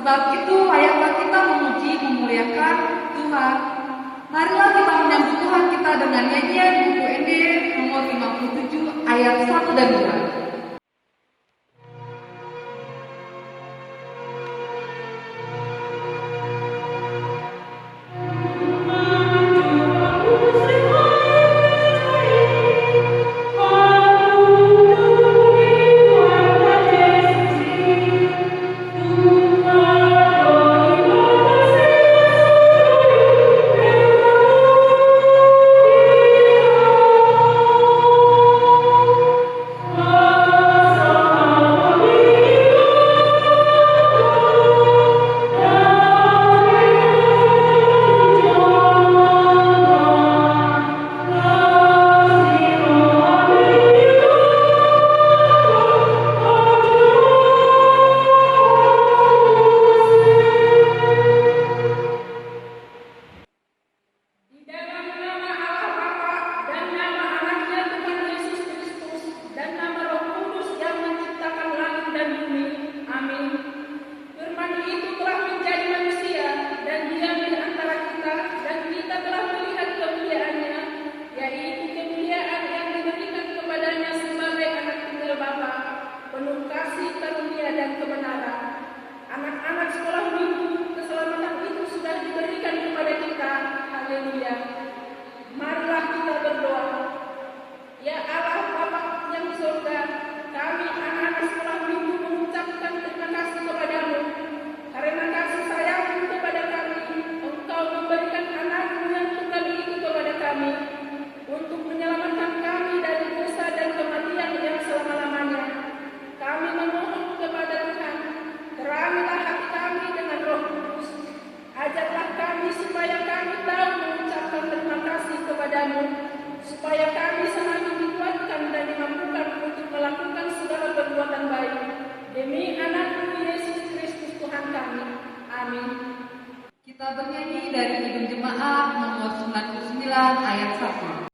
Sebab itu layaklah kita memuji memuliakan Tuhan. Marilah kita menyambut Tuhan kita dengan nyanyian buku ND nomor 57 ayat 1 dan 2. Supaya kami selalu dikuatkan dan dimampukan untuk melakukan segala perbuatan baik demi anak Yesus Kristus Tuhan kami. Amin. Kita bernyanyi dari Kidung Jemaat nomor 99 ayat 1.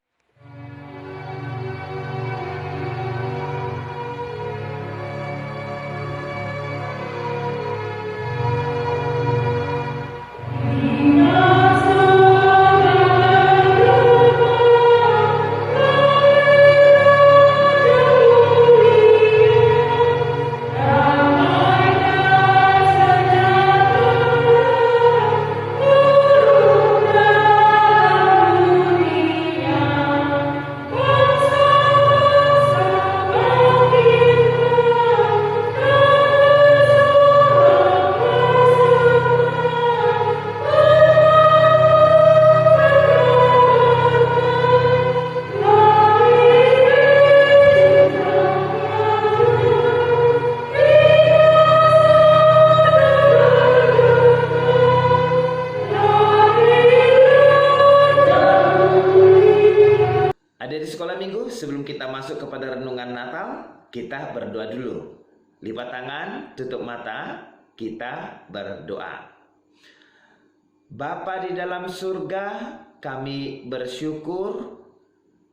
Sebelum kita masuk kepada renungan Natal, kita berdoa dulu. Lipat tangan, tutup mata, kita berdoa. Bapa di dalam surga, kami bersyukur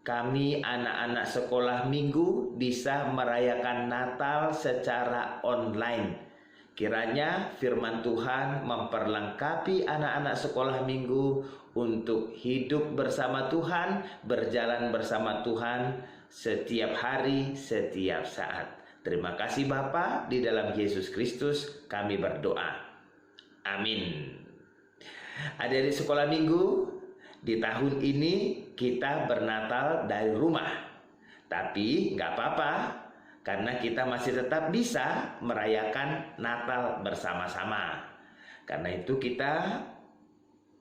kami anak-anak sekolah minggu bisa merayakan Natal secara online. Kiranya firman Tuhan memperlengkapi anak-anak sekolah minggu untuk hidup bersama Tuhan, berjalan bersama Tuhan setiap hari, setiap saat. Terima kasih Bapa, di dalam Yesus Kristus kami berdoa. Amin. Adik-adik sekolah minggu, di tahun ini kita bernatal dari rumah. Tapi nggak apa-apa, karena kita masih tetap bisa merayakan Natal bersama-sama. Karena itu kita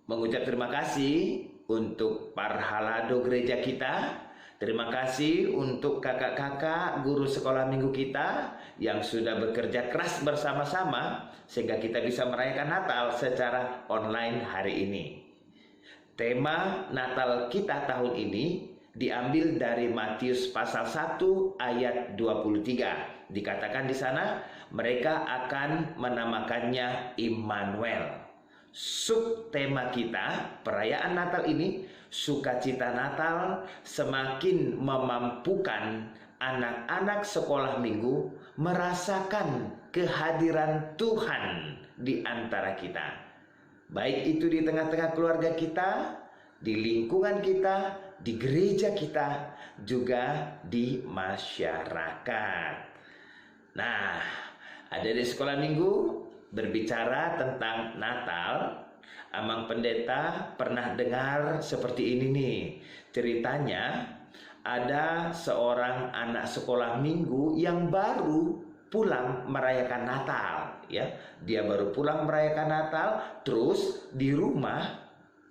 mengucap terima kasih untuk parhalado gereja kita. Terima kasih untuk kakak-kakak guru sekolah minggu kita yang sudah bekerja keras bersama-sama sehingga kita bisa merayakan Natal secara online hari ini. Tema Natal kita tahun ini diambil dari Matius pasal 1 ayat 23. Dikatakan di sana, mereka akan menamakannya Immanuel. Subtema kita, perayaan Natal ini, Sukacita Natal semakin memampukan anak-anak sekolah minggu merasakan kehadiran Tuhan di antara kita. Baik itu di tengah-tengah keluarga kita, di lingkungan kita, di gereja kita, juga di masyarakat. Nah, ada di sekolah minggu berbicara tentang Natal. Amang Pendeta pernah dengar seperti ini nih. Ceritanya ada seorang anak sekolah minggu yang baru pulang merayakan Natal, ya. Dia baru pulang merayakan Natal, terus di rumah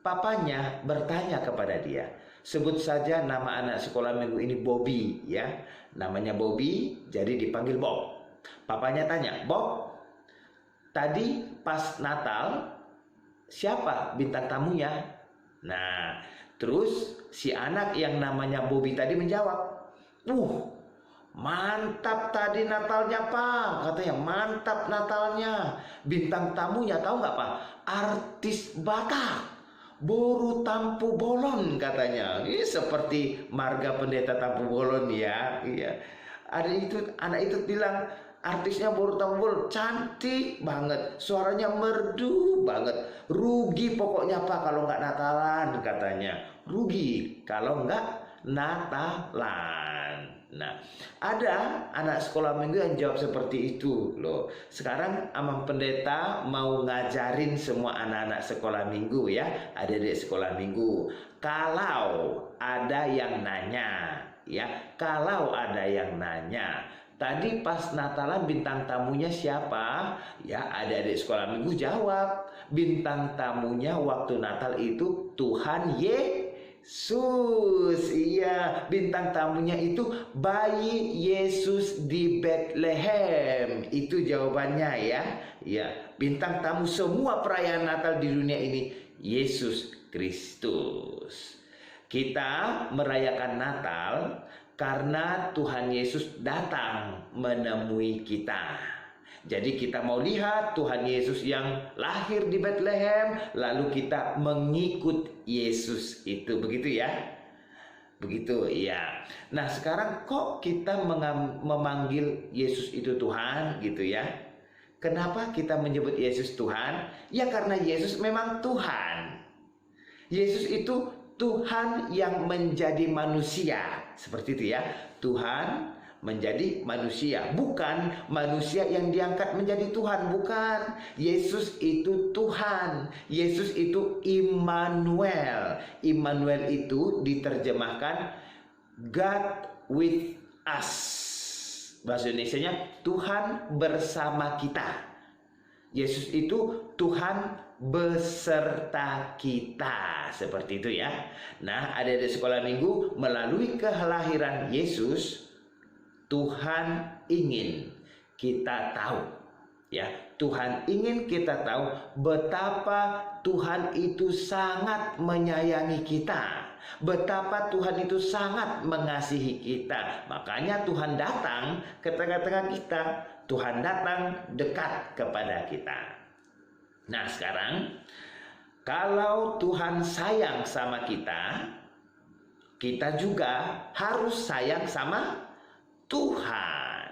papanya bertanya kepada dia. Sebut saja nama anak sekolah minggu ini Bobby, ya. Namanya Bobby, jadi dipanggil Bob. Papanya tanya, "Bob, tadi pas Natal siapa bintang tamunya?" Nah, terus si anak yang namanya Bobby tadi menjawab, "Mantap tadi Natalnya, Pak." Katanya, "Mantap Natalnya. Bintang tamunya tahu nggak, Pak? Artis Batak, Boru Tampu Bolon," katanya. Ini seperti marga Pendeta Tampu Bolon, ya. Iya. Ada itu, anak itu bilang, "Artisnya Boru Tampu Bolon cantik banget, suaranya merdu banget. Rugi pokoknya, Pak, kalau nggak Natalan," katanya. Rugi kalau nggak Natalan. Nah, ada anak sekolah minggu yang jawab seperti itu loh. Sekarang Amang Pendeta mau ngajarin semua anak-anak sekolah minggu, ya, ada di sekolah minggu. Kalau ada yang nanya, ya, kalau ada yang nanya, "Tadi pas Natalan bintang tamunya siapa?" Ya, adik-adik sekolah minggu jawab, bintang tamunya waktu Natal itu Tuhan Yesus. Iya, bintang tamunya itu bayi Yesus di Bethlehem. Itu jawabannya, ya. Ya, bintang tamu semua perayaan Natal di dunia ini Yesus Kristus. Kita merayakan Natal karena Tuhan Yesus datang menemui kita. Jadi kita mau lihat Tuhan Yesus yang lahir di Bethlehem, lalu kita mengikut Yesus itu, begitu ya? Begitu, ya. Nah, sekarang kok kita memanggil Yesus itu Tuhan, gitu ya? Kenapa kita menyebut Yesus Tuhan? Ya karena Yesus memang Tuhan. Yesus itu Tuhan yang menjadi manusia, seperti itu ya. Tuhan menjadi manusia, bukan manusia yang diangkat menjadi Tuhan, bukan. Yesus itu Tuhan. Yesus itu Immanuel. Immanuel itu diterjemahkan God with us. Bahasa Indonesianya Tuhan bersama kita. Yesus itu Tuhan beserta kita, seperti itu ya. Nah, ada di sekolah minggu, melalui kelahiran Yesus, Tuhan ingin kita tahu, ya. Tuhan ingin kita tahu betapa Tuhan itu sangat menyayangi kita, betapa Tuhan itu sangat mengasihi kita. Makanya Tuhan datang ke tengah-tengah kita. Tuhan datang dekat kepada kita. Nah, sekarang kalau Tuhan sayang sama kita, kita juga harus sayang sama Tuhan.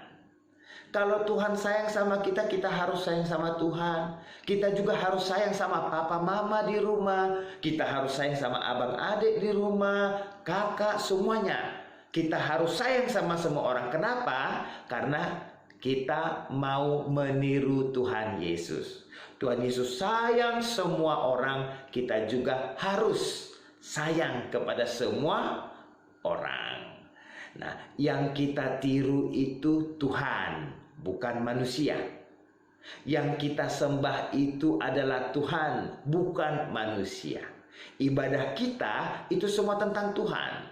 Kalau Tuhan sayang sama kita, kita harus sayang sama Tuhan. Kita juga harus sayang sama papa mama di rumah. Kita harus sayang sama abang adik di rumah, kakak, semuanya. Kita harus sayang sama semua orang. Kenapa? Karena kita mau meniru Tuhan Yesus. Tuhan Yesus sayang semua orang, kita juga harus sayang kepada semua orang. Nah, yang kita tiru itu Tuhan, bukan manusia. Yang kita sembah itu adalah Tuhan, bukan manusia. Ibadah kita itu semua tentang Tuhan.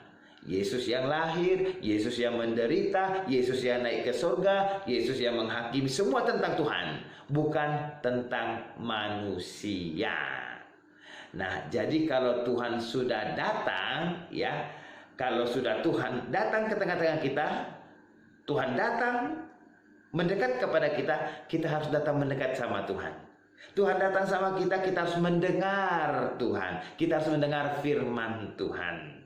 Yesus yang lahir, Yesus yang menderita, Yesus yang naik ke surga, Yesus yang menghakimi, semua tentang Tuhan, bukan tentang manusia. Nah, jadi kalau Tuhan sudah datang, ya, kalau sudah Tuhan datang ke tengah-tengah kita, Tuhan datang mendekat kepada kita, kita harus datang mendekat sama Tuhan. Tuhan datang sama kita, kita harus mendengar Tuhan. Kita harus mendengar firman Tuhan.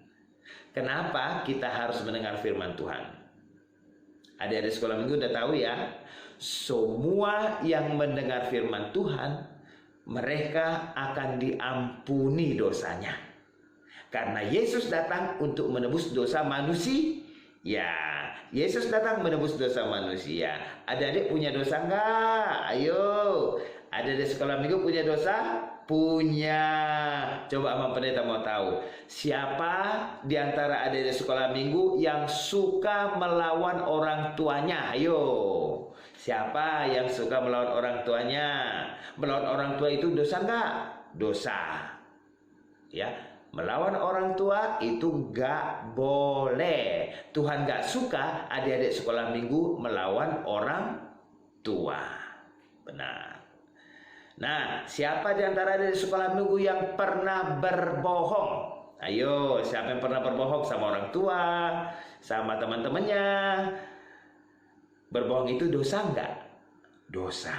Kenapa kita harus mendengar firman Tuhan? Adik-adik sekolah minggu udah tahu ya. Semua yang mendengar firman Tuhan, mereka akan diampuni dosanya. Karena Yesus datang untuk menebus dosa manusia. Ya, Yesus datang menebus dosa manusia. Adik-adik punya dosa enggak? Ayo. Adik-adik sekolah minggu punya dosa? Punya. Coba Amang Pendeta mau tahu, siapa di antara adik-adik sekolah minggu yang suka melawan orang tuanya? Ayo. Siapa yang suka melawan orang tuanya? Melawan orang tua itu dosa enggak? Dosa. Ya, melawan orang tua itu enggak boleh. Tuhan enggak suka adik-adik sekolah minggu melawan orang tua. Benar. Nah, siapa di antara adik sekolah minggu yang pernah berbohong? Ayo, siapa yang pernah berbohong sama orang tua, sama teman-temannya? Berbohong itu dosa enggak? Dosa.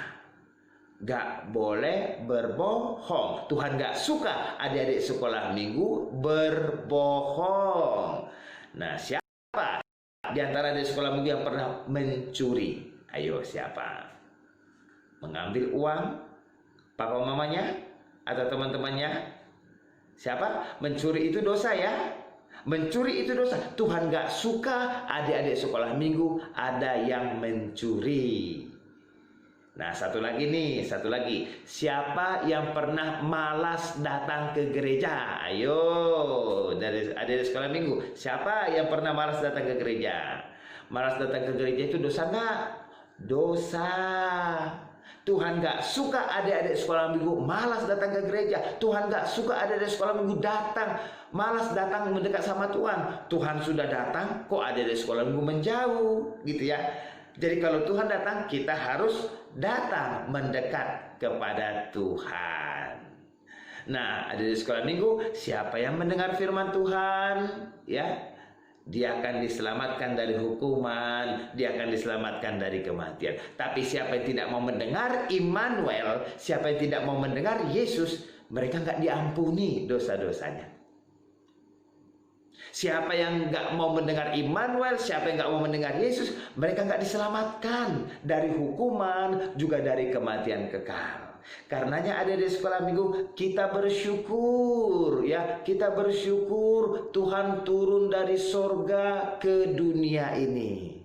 Enggak boleh berbohong. Tuhan enggak suka adik-adik sekolah minggu berbohong. Nah, siapa di antara adik sekolah minggu yang pernah mencuri? Ayo, siapa? Mengambil uang papa mamanya atau teman-temannya? Siapa? Mencuri itu dosa ya? Mencuri itu dosa. Tuhan gak suka adik-adik sekolah minggu ada yang mencuri. Nah, satu lagi nih, satu lagi. Siapa yang pernah malas datang ke gereja? Ayo, dari adik-adik sekolah minggu. Siapa yang pernah malas datang ke gereja? Malas datang ke gereja itu dosa gak? Dosa. Tuhan gak suka adik-adik sekolah minggu malas datang ke gereja. Tuhan gak suka adik-adik sekolah minggu datang malas datang mendekat sama Tuhan. Tuhan sudah datang, kok adik-adik sekolah minggu menjauh, gitu ya. Jadi kalau Tuhan datang, kita harus datang mendekat kepada Tuhan. Nah, adik-adik sekolah minggu, siapa yang mendengar firman Tuhan, ya, dia akan diselamatkan dari hukuman, dia akan diselamatkan dari kematian. Tapi siapa yang tidak mau mendengar Immanuel, siapa yang tidak mau mendengar Yesus, mereka nggak diampuni dosa-dosanya. Siapa yang nggak mau mendengar Immanuel, siapa yang nggak mau mendengar Yesus, mereka nggak diselamatkan dari hukuman, juga dari kematian kekal. Karenanya ada di sekolah minggu kita bersyukur ya, kita bersyukur Tuhan turun dari sorga ke dunia ini.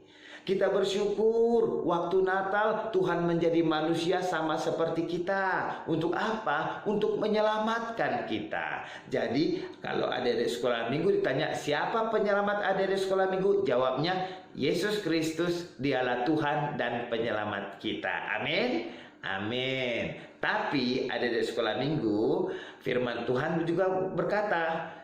Kita bersyukur waktu Natal Tuhan menjadi manusia sama seperti kita. Untuk apa? Untuk menyelamatkan kita. Jadi kalau adik-adik sekolah minggu ditanya siapa penyelamat adik-adik sekolah minggu, jawabnya Yesus Kristus, dialah Tuhan dan penyelamat kita. Amin. Amin. Tapi adik-adik sekolah minggu, firman Tuhan juga berkata,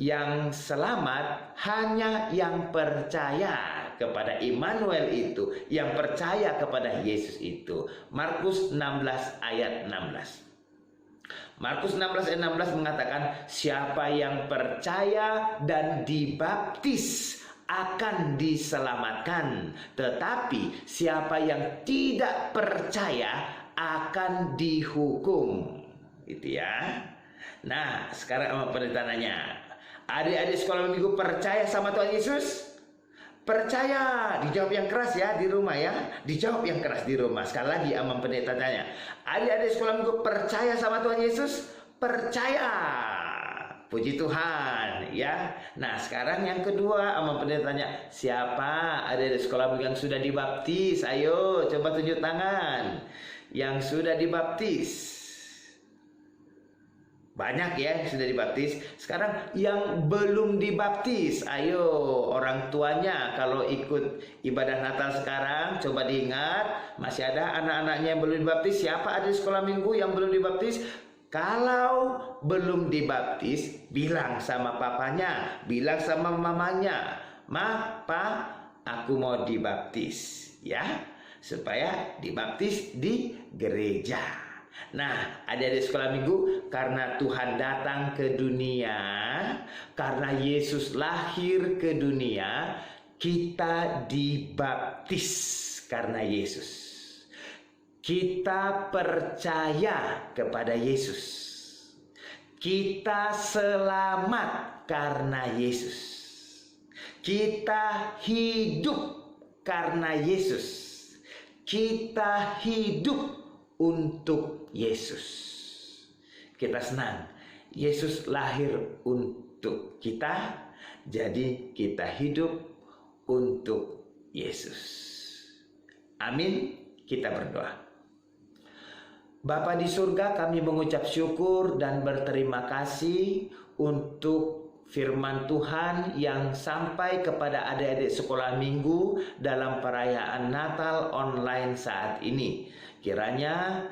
yang selamat hanya yang percaya kepada Immanuel itu, yang percaya kepada Yesus itu. Markus 16 ayat 16. Markus 16 ayat 16 mengatakan, siapa yang percaya dan dibaptis akan diselamatkan, tetapi siapa yang tidak percaya akan dihukum. Gitu ya. Nah, sekarang sama pendeta nanya, adik-adik sekolah minggu percaya sama Tuhan Yesus? Percaya. Dijawab yang keras ya di rumah ya. Dijawab yang keras di rumah. Sekali lagi sama pendeta tanya, adik-adik sekolah minggu percaya sama Tuhan Yesus? Percaya. Puji Tuhan ya. Nah, sekarang yang kedua sama pendeta tanya, siapa adik-adik sekolah minggu yang sudah dibaptis? Ayo coba tunjuk tangan. Yang sudah dibaptis. Banyak ya yang sudah dibaptis. Sekarang yang belum dibaptis, ayo orang tuanya kalau ikut ibadah Natal sekarang, coba diingat, masih ada anak-anaknya yang belum dibaptis. Siapa ada di sekolah minggu yang belum dibaptis? Kalau belum dibaptis, bilang sama papanya, bilang sama mamanya, Ma, Pa, aku mau dibaptis, ya, supaya dibaptis di gereja. Nah, adik-adik sekolah minggu, karena Tuhan datang ke dunia, karena Yesus lahir ke dunia, kita dibaptis karena Yesus. Kita percaya kepada Yesus. Kita selamat karena Yesus. Kita hidup karena Yesus. Kita hidup untuk Yesus. Kita senang. Yesus lahir untuk kita, jadi kita hidup untuk Yesus. Amin. Kita berdoa. Bapa di surga, kami mengucap syukur dan berterima kasih untuk firman Tuhan yang sampai kepada adik-adik sekolah minggu dalam perayaan Natal online saat ini. Kiranya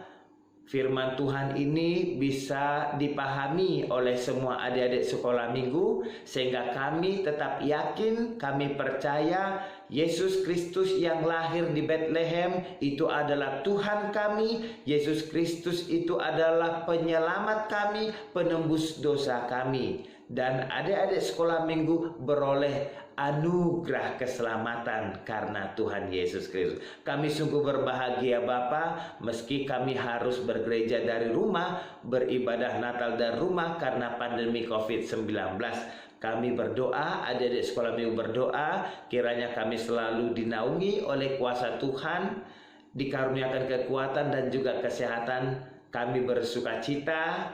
firman Tuhan ini bisa dipahami oleh semua adik-adik sekolah minggu, sehingga kami tetap yakin, kami percaya Yesus Kristus yang lahir di Bethlehem itu adalah Tuhan kami. Yesus Kristus itu adalah penyelamat kami, penembus dosa kami. Dan adik-adik sekolah minggu beroleh anugerah keselamatan karena Tuhan Yesus Kristus. Kami sungguh berbahagia Bapa, meski kami harus bergereja dari rumah, beribadah Natal dari rumah karena pandemi COVID-19. Kami berdoa, adik-adik sekolah minggu berdoa, kiranya kami selalu dinaungi oleh kuasa Tuhan, dikaruniakan kekuatan dan juga kesehatan. Kami bersukacita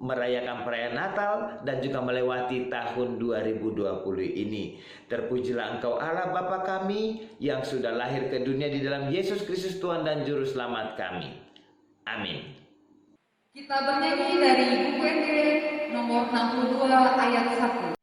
merayakan perayaan Natal dan juga melewati tahun 2020 ini. Terpujilah Engkau Allah Bapa kami yang sudah lahir ke dunia di dalam Yesus Kristus Tuhan dan Juru Selamat kami. Amin. Kita bernyanyi dari buku ND nomor 62 ayat 1.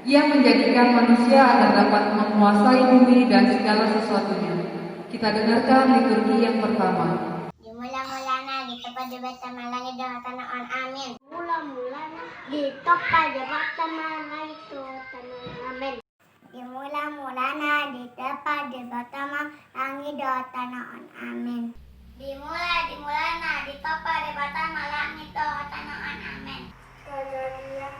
Ia menjadikan manusia agar dapat menguasai bumi dan segala sesuatunya. Kita dengarkan liturgi yang pertama. Mula-mulana di tempat jabatan malangit dan tanah on amin. Mula-mulana di tempat jabatan malangit dan tanah amin. Mula-mulana di tempat jabatan malangit dan tanah on amin. Dimulana di tempat jabatan malangit dan tanah on amin. Kejadian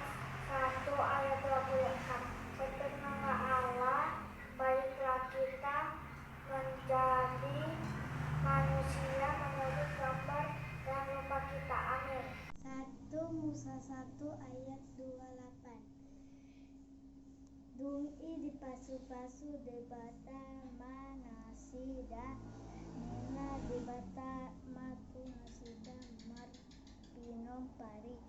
1 ayat 26. Berfirmanlah Allah, baiklah kita menjadi manusia menurut gambar dan rupa kita. Amin. 1 Musa 1 ayat 28. Dungi di pasu-pasu debata manasida nina debata matu nasida marpinom pari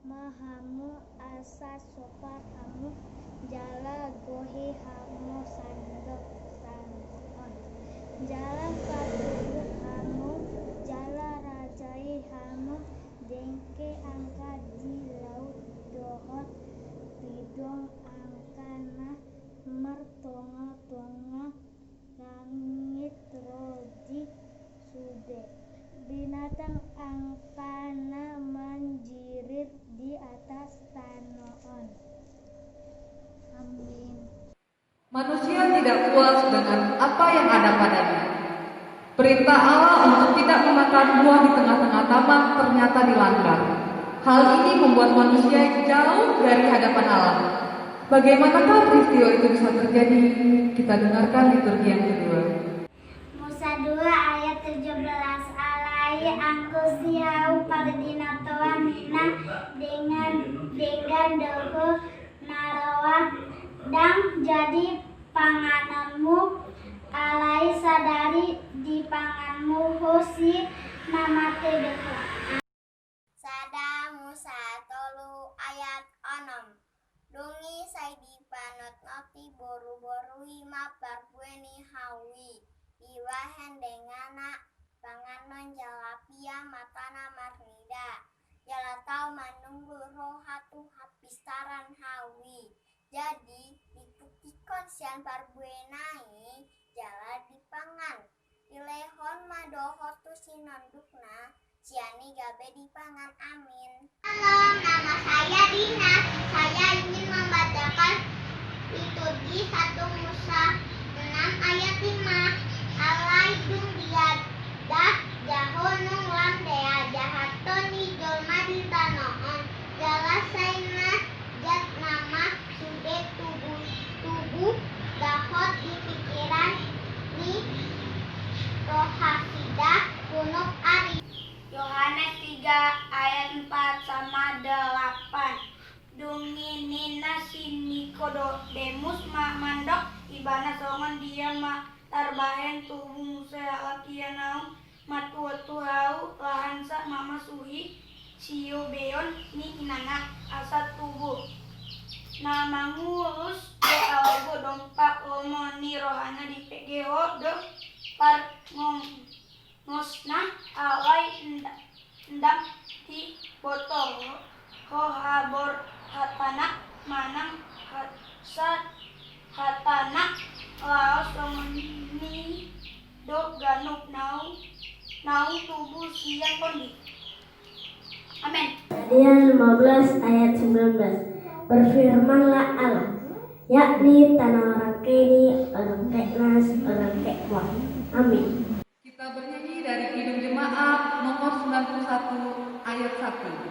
mahamu asa sopa hamu jala gohi hamu sandok sanon jala patuhu hamu jala rajai hamu dengke angka di laut dohot pidong angkana mertonga-tonga langit roji sude binatang angkana menjirit di atas tanoon. Amin. Manusia tidak puas dengan apa yang ada padanya. Perintah Allah untuk tidak memakan buah di tengah-tengah taman ternyata dilanggar. Hal ini membuat manusia jauh dari hadapan Allah. Bagaimanakah peristiwa itu bisa terjadi? Kita dengarkan liturgi yang kedua. Musa 2 ayat 17. Alai angku siau pardinatoa mina dengan doho naroa dan jadi pangananmu alai sadari di panganmu hosi namate doho. nunggu rohatu hapisaran hawi. Jadi dikutikon sian parbuenai jala dipangan. Ilehon madohotu sinondukna siani gabe dipangan. Amin. Halo, nama saya Dina. Saya ingin membacakan liturgi 1 Musa 6 ayat 5. Alaidung diadah jahonung lamdea jahatoni jolma ditanoon jalasaina jat nama sude tubuh dahot di pikiran ni rohasidah kunuk ari. Yohanes 3 ayat 4 sama 8. Dunginina si Nikodemus mandok ibana songan dia tarbahen tubuh musa kia naum matu hau lahansa mama suhi siyo beon ni inana asa tubuh nama ngurus de algo dompak lomo ni rohana di PGO do par ngosna alai endam di botol ho habor hatana manang sat hatana laos somoni do ganuk nau tubuh siang kondi. Amin. Kejadian 15 ayat 19. Berfirmanlah Allah, yakni tanah orang kini, orang keknas, orang kekwa. Amin. Kita bernyanyi dari Kidung Jemaat nomor 91 ayat 1.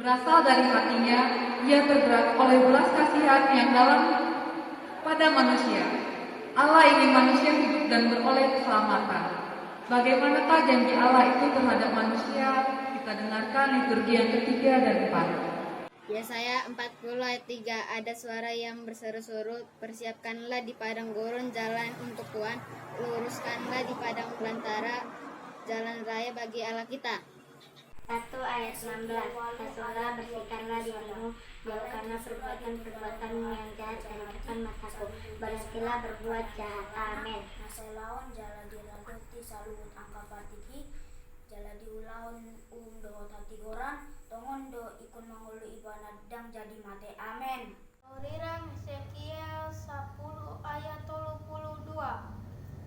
Berasal dari hatinya, ia tergerak oleh belas kasihan yang dalam pada manusia. Allah ingin manusia hidup dan beroleh keselamatan. Bagaimanakah janji Allah itu terhadap manusia? Kita dengarkan liturgi yang ketiga dan keempat. Yesaya 40 ayat 3, ada suara yang berseru-seru, persiapkanlah di padang gurun jalan untuk Tuhan, luruskanlah di padang belantara jalan raya bagi Allah kita. 1 ayat 16. Kasulah bersihkanlah dirimu, jauhkanlah perbuatan-perbuatanmu yang jahat dan depan mataku. Berhentilah berbuat jahat. Amin. Naselawan jala dilaguti saluhut angka partiki, jala diulaun dohot hati goran, tongon do ikun mangulu ibana dang jadi mate. Amin. Urirang Ezekiel 10 ayat 32.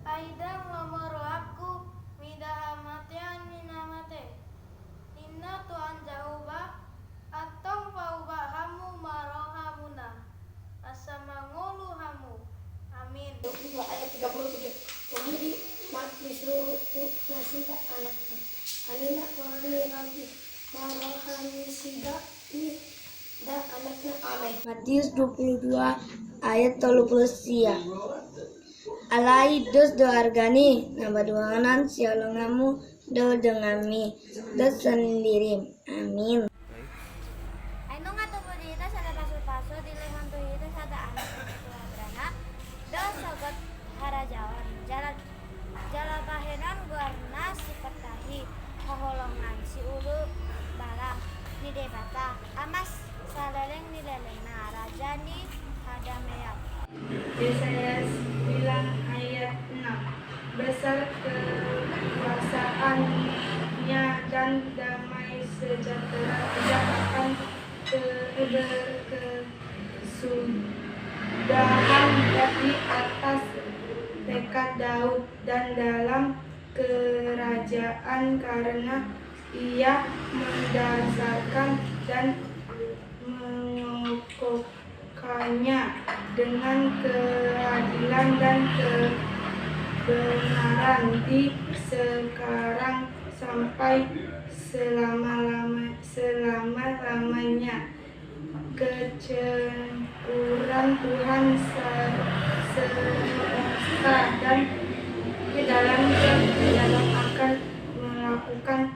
Aidang nomor aku midah amatian minamate. Inna Tuhan Jahuba atong pauba hamu marohamuna asa mangulu hamu. Amin. 22 ayat 33. Tuhan disuruh nasida anaknya. Alina wani rabi marohani sida ini da anaknya. Amin. Matius 22 ayat 30. Alai dos do argani nambah duangan sialongamu do dengami do sendiri. Amin. Aino nga tubudita sada pasu-pasu dilehon tuhita sada anak berana do sogot harajawan jala bahenan guarna sipatahi hoholongan si ulu bala ni debata amas salereng ni lelena raja ni hadameyak. Yesaya 9 ayat 6. sudahan dari atas tekad Daud dan dalam kerajaan karena ia mendasarkan dan mengokohkannya dengan keadilan dan kebenaran di sekarang sampai selama-lamanya. Kecemburuan Tuhan semesta dan dalam akan melakukan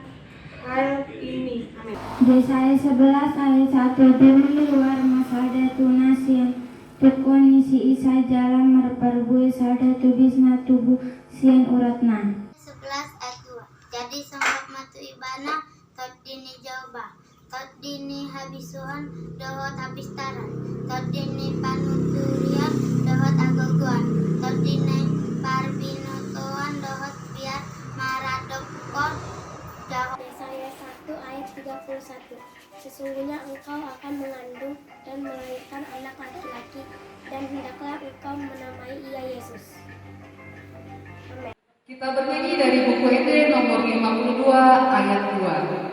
hal ini. Amin. Yesaya 11 ayat 1 demi luar masada tunasian tukun isi isa jalan merperbui sada tubisna tubuh sian uratna. 11 ayat 2. Jadi sangkap matu ibana tot dini jawabah tot dini habisuan dohot habis taran tot dini panuturian dohot agogoan tot dini parbinotoan dohot biar maradokon jawab. Yesaya 1 ayat 31. Sesungguhnya engkau akan mengandung dan melahirkan anak laki-laki, dan hendaklah engkau menamai ia Yesus. Amin. Kita bernyanyi dari buku Ende nomor 52 ayat 2.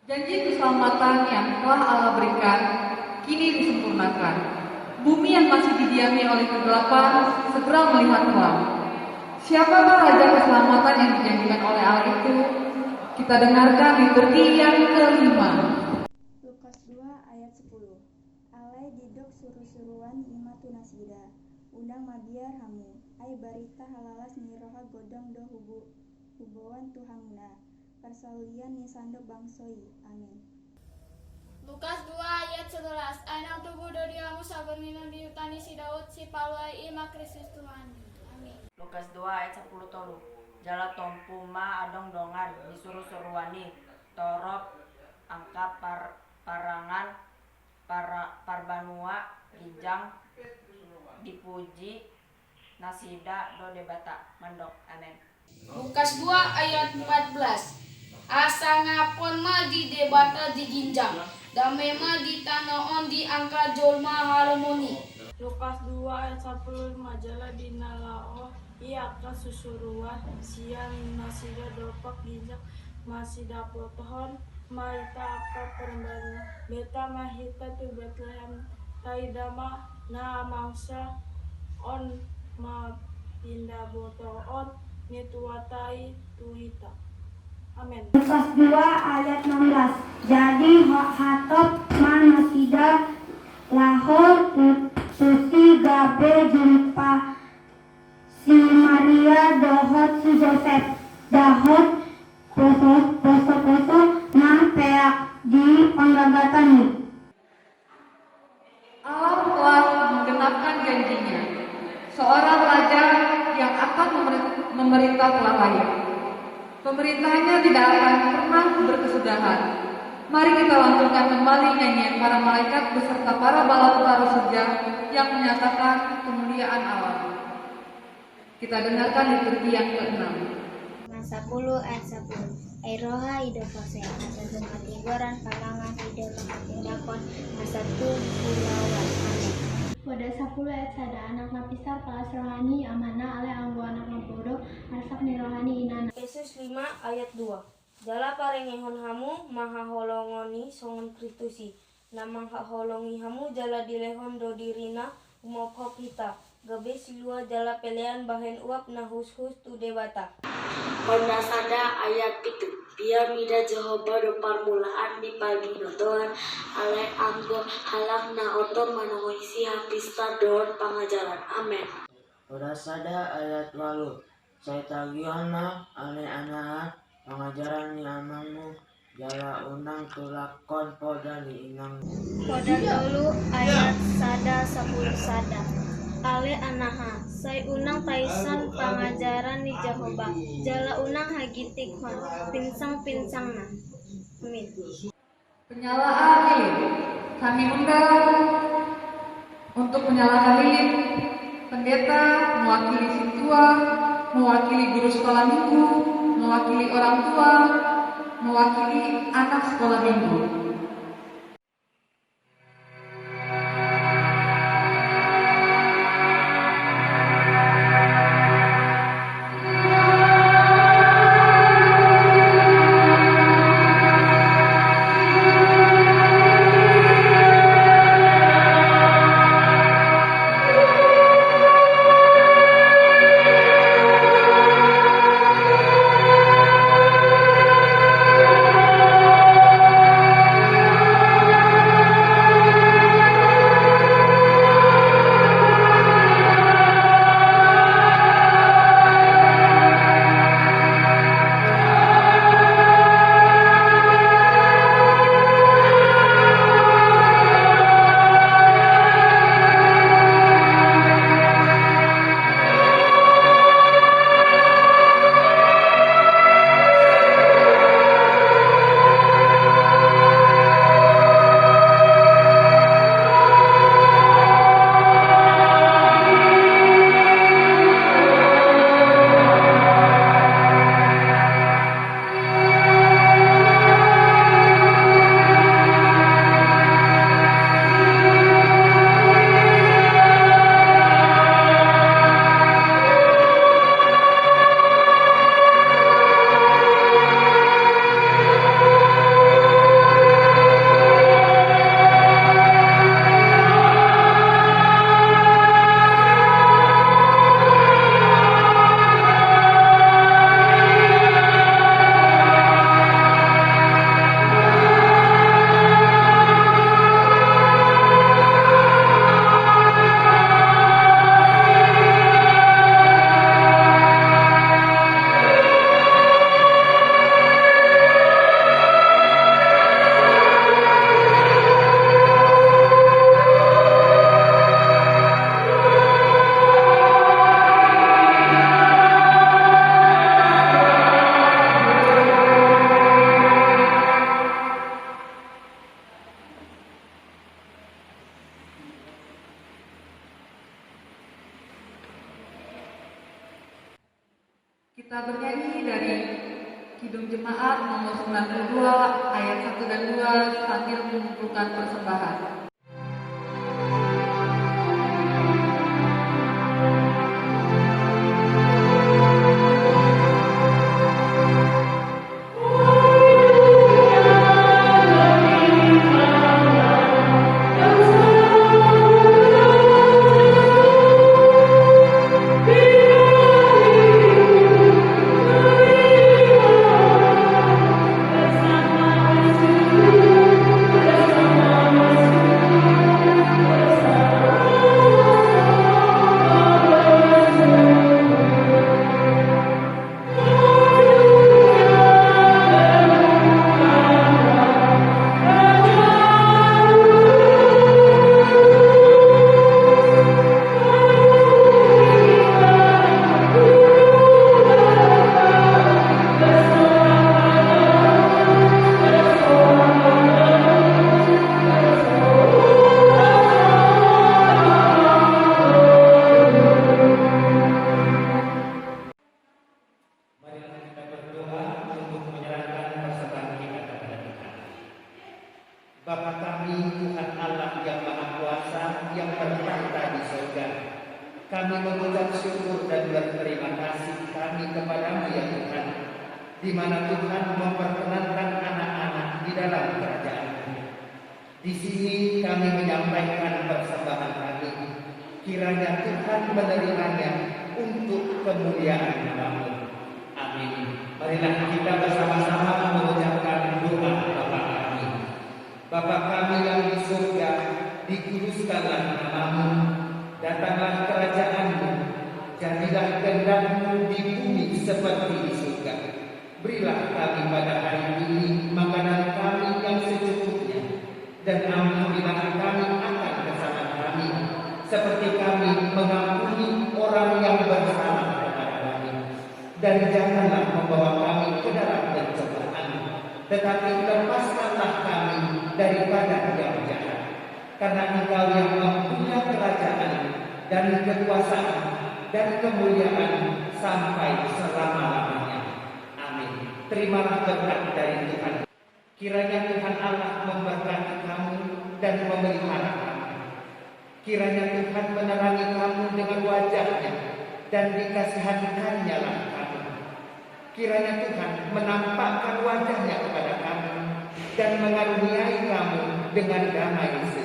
Janji keselamatan yang telah Allah berikan kini disempurnakan. Bumi yang masih didiami oleh kegelapan segera melihat terang. Siapakah raja keselamatan yang dijanjikan oleh Allah itu? Kita dengarkan liturgi yang kelima. Lukas 2 ayat 10. Alai didok suruh-suruan ima tunasida. Undang mabiar hamu. Ai barita halalas niroha godong do huboan tuhamna. Persaulian nisando bangsoi. Amin. Lukas 2 ayat 11. Anak tubuh dari kamu sabar minum di utani si Daud si palwai ima Kristus Tuhan. Amin. Lukas 2 ayat 10 tolu. Jala tompu ma adong dongan disuruh suruani torop angka parangan parbanua ginjang dipuji nasida do debata mandok. Amin. Lukas 2 ayat 14. Asa ngapon ma di debata di ginjang, dame ma di tanoon di angka jolma harmoni. Lukas 2 ayat 10 majalah dinalao ia akan susuruan siang nasida dopak ginjang masida potohon maita akan perembaran beta mahita tu Betlehem taidama na mangsa on ma pindah botoon nituatai tuhita. Amin. Lukas 2 ayat 16. Jadi hatop manasida lahor tusi gabe jumpa si Maria dohot si Joseph dahot poso na peak di penggagatan. Allah telah menggenapkan janjinya. Seorang raja yang akan memerintah telah lahir. Pemerintahnya tidak akan pernah berkesudahan. Mari kita lantunkan kembali nyanyian para malaikat beserta para bala tentara surga yang menyatakan kemuliaan Allah. Kita dengarkan liturgi yang ke-6. Masa 10 ayat 10. Eroha hidup kose, tentu katigoran pamangan hidup makatindakon masa tu pulawan. Amin. Pada 10 ayat sada anak napisar palas rohani amana ale anggo anak napodo asak ni rohani inana. Yesus 5 ayat 2. Jala parengehon hamu maha holongoni songon kritusi. Namang holongi hamu jala dilehon do dirina umop kita. Gabe silua jala pelean bahen uap na hus tu debata. Pada sada ayat 7. Ia mida Jehovah do parmulaan di pagi notoan ale anggo halang na otor manungisi hapista doon pangajaran. Amin. Udah sada ayat 8. Saya tagiana ale anak pengajaran ni amamu jala unang tulakon poda ni inang. Poda dulu ayat sada 10 sada. Ale anaha, saya unang taisan pangajaran ni Jehovah, jala unang hagitik hon, pinsang-pinsang na. Amin. Penyalaan lilin. Kami undang untuk penyalahan lilin. Pendeta mewakili siswa, mewakili guru sekolah minggu, mewakili orang tua, mewakili anak sekolah minggu. Kita bernyanyi dari Kidung Jemaat nomor 92 ayat 1 dan 2 sambil mengumpulkan persembahan. Bapa kami, Tuhan Allah yang Maha Kuasa, yang bertahta di surga, kami mengucap syukur dan berterima kasih kami kepadamu ya Tuhan, di mana Tuhan memperkenankan anak-anak di dalam kerajaan-Mu. Di sini kami menyampaikan persembahan kami, kiranya Tuhan menerimanya untuk kemuliaan nama-Mu. Amin. Marilah kita bersama-sama mengucapkan doa Bapa kami. Bapa kami yang di surga, dikuduskanlah namamu, datanglah kerajaan-Mu, jadilah kehendak-Mu di bumi seperti di surga. Berilah kami pada hari ini makanan kami yang secukupnya, dan ampunilah kami akan kesalahan kami, seperti kami mengampuni orang yang bersalah kepada kami. Dan janganlah membawa kami ke dalam pencobaan, tetapi lepaskanlah kami daripada yang jahat. Karena Engkau yang mempunyai kerajaan dan kekuasaan dan kemuliaan sampai selama-lamanya. Amin. Terimalah berkat dari Tuhan. Kiranya Tuhan Allah memberkati kamu dan memelihara kamu. Kiranya Tuhan menerangi kamu dengan wajah-Nya dan dikasihanikannya lah kamu. Kiranya Tuhan menampakkan wajah-Nya kepada kamu dan mengaruniai kamu dengan damai sejahtera.